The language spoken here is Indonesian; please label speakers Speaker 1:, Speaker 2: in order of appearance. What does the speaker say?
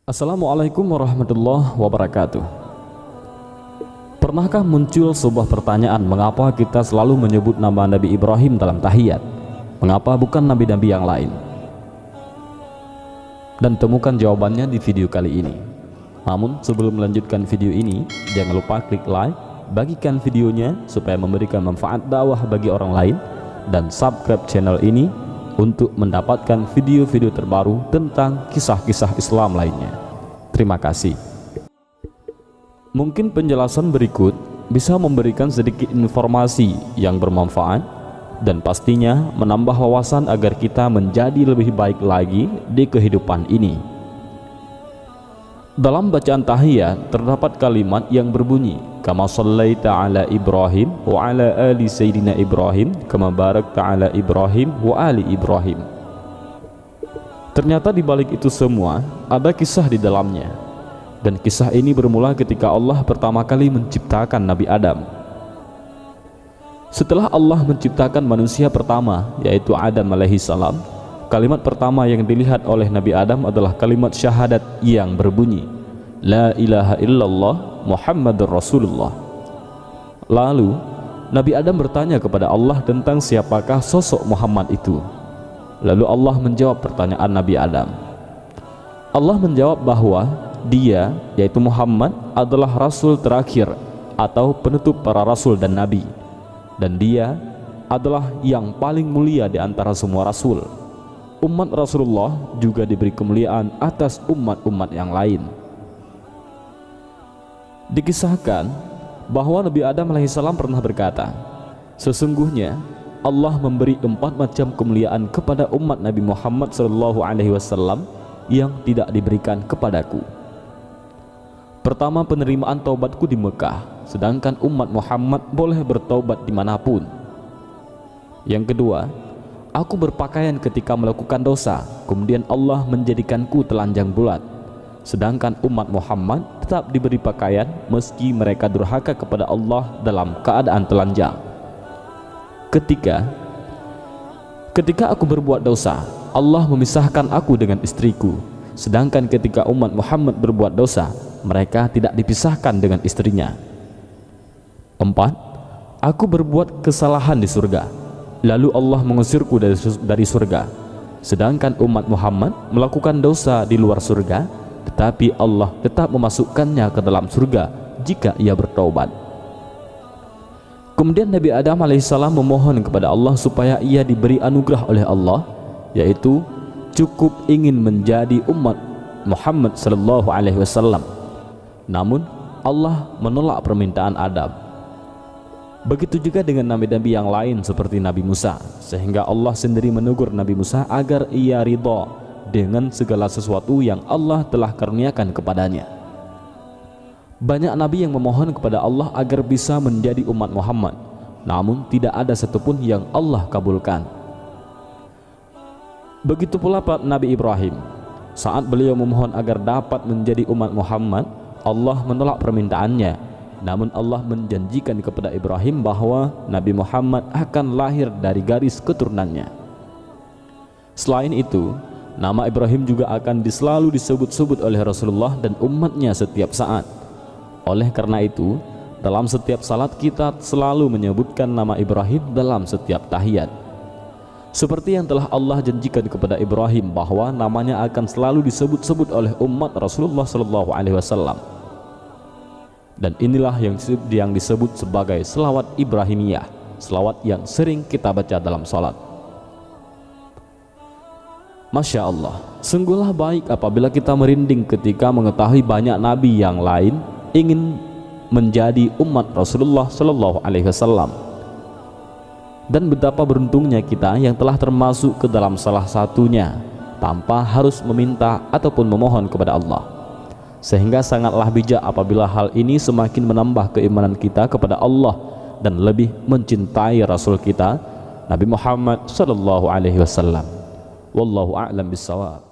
Speaker 1: Assalamualaikum warahmatullahi wabarakatuh. Pernahkah muncul sebuah pertanyaan, mengapa kita selalu menyebut nama Nabi Ibrahim dalam tahiyat? Mengapa bukan nabi-nabi yang lain? Dan temukan jawabannya di video kali ini. Namun sebelum melanjutkan video ini, jangan lupa klik like, bagikan videonya supaya memberikan manfaat dakwah bagi orang lain, dan subscribe channel ini untuk mendapatkan video-video terbaru tentang kisah-kisah Islam lainnya. Terima kasih. Mungkin penjelasan berikut bisa memberikan sedikit informasi yang bermanfaat dan pastinya menambah wawasan agar kita menjadi lebih baik lagi di kehidupan ini. Dalam bacaan tahiyat terdapat kalimat yang berbunyi, kama shallaita ala Ibrahim wa ala ali sayyidina Ibrahim kama barakta ala Ibrahim wa ali Ibrahim. Ternyata di balik itu semua ada kisah di dalamnya. Dan kisah ini bermula ketika Allah pertama kali menciptakan Nabi Adam. Setelah Allah menciptakan manusia pertama, yaitu Adam alaihissalam, kalimat pertama yang dilihat oleh Nabi Adam adalah kalimat syahadat yang berbunyi, La ilaha illallah Muhammadur Rasulullah. Lalu Nabi Adam bertanya kepada Allah tentang siapakah sosok Muhammad itu. Lalu Allah menjawab pertanyaan Nabi Adam. Allah menjawab bahwa dia, yaitu Muhammad, adalah Rasul terakhir atau penutup para Rasul dan Nabi, dan dia adalah yang paling mulia di antara semua Rasul. Umat Rasulullah juga diberi kemuliaan atas umat-umat yang lain. Dikisahkan bahwa Nabi Adam alaihissalam pernah berkata, sesungguhnya Allah memberi 4 macam kemuliaan kepada umat Nabi Muhammad SAW yang tidak diberikan kepadaku. Pertama, penerimaan taubatku di Mekah, sedangkan umat Muhammad boleh bertaubat dimanapun. Yang kedua, aku berpakaian ketika melakukan dosa, kemudian Allah menjadikanku telanjang bulat, sedangkan umat Muhammad tetap diberi pakaian meski mereka durhaka kepada Allah dalam keadaan telanjang. Ketika aku berbuat dosa, Allah memisahkan aku dengan istriku, sedangkan ketika umat Muhammad berbuat dosa, mereka tidak dipisahkan dengan istrinya. 4. Aku berbuat kesalahan di surga, lalu Allah mengusirku dari surga, sedangkan umat Muhammad melakukan dosa di luar surga, tetapi Allah tetap memasukkannya ke dalam surga jika ia bertaubat. Kemudian Nabi Adam alaihissalam memohon kepada Allah supaya ia diberi anugerah oleh Allah, yaitu cukup ingin menjadi umat Muhammad sallallahu alaihi wasallam. Namun Allah menolak permintaan Adam. Begitu juga dengan nabi-nabi yang lain seperti Nabi Musa, sehingga Allah sendiri menegur Nabi Musa agar ia ridha dengan segala sesuatu yang Allah telah karuniakan kepadanya. Banyak nabi yang memohon kepada Allah agar bisa menjadi umat Muhammad, namun tidak ada satupun yang Allah kabulkan. Begitu pula Nabi Ibrahim, saat beliau memohon agar dapat menjadi umat Muhammad, Allah menolak permintaannya. Namun Allah menjanjikan kepada Ibrahim bahwa Nabi Muhammad akan lahir dari garis keturunannya. Selain itu, nama Ibrahim juga akan selalu disebut-sebut oleh Rasulullah dan umatnya setiap saat. Oleh karena itu, dalam setiap salat kita selalu menyebutkan nama Ibrahim dalam setiap tahiyat. Seperti yang telah Allah janjikan kepada Ibrahim bahwa namanya akan selalu disebut-sebut oleh umat Rasulullah SAW. Dan inilah yang disebut sebagai selawat Ibrahimiyah, selawat yang sering kita baca dalam salat. Masya Allah, sungguhlah baik apabila kita merinding ketika mengetahui banyak nabi yang lain ingin menjadi umat Rasulullah SAW. Dan betapa beruntungnya kita yang telah termasuk ke dalam salah satunya tanpa harus meminta ataupun memohon kepada Allah. Sehingga sangatlah bijak apabila hal ini semakin menambah keimanan kita kepada Allah dan lebih mencintai Rasul kita Nabi Muhammad SAW. Wallahu a'lam bissawab.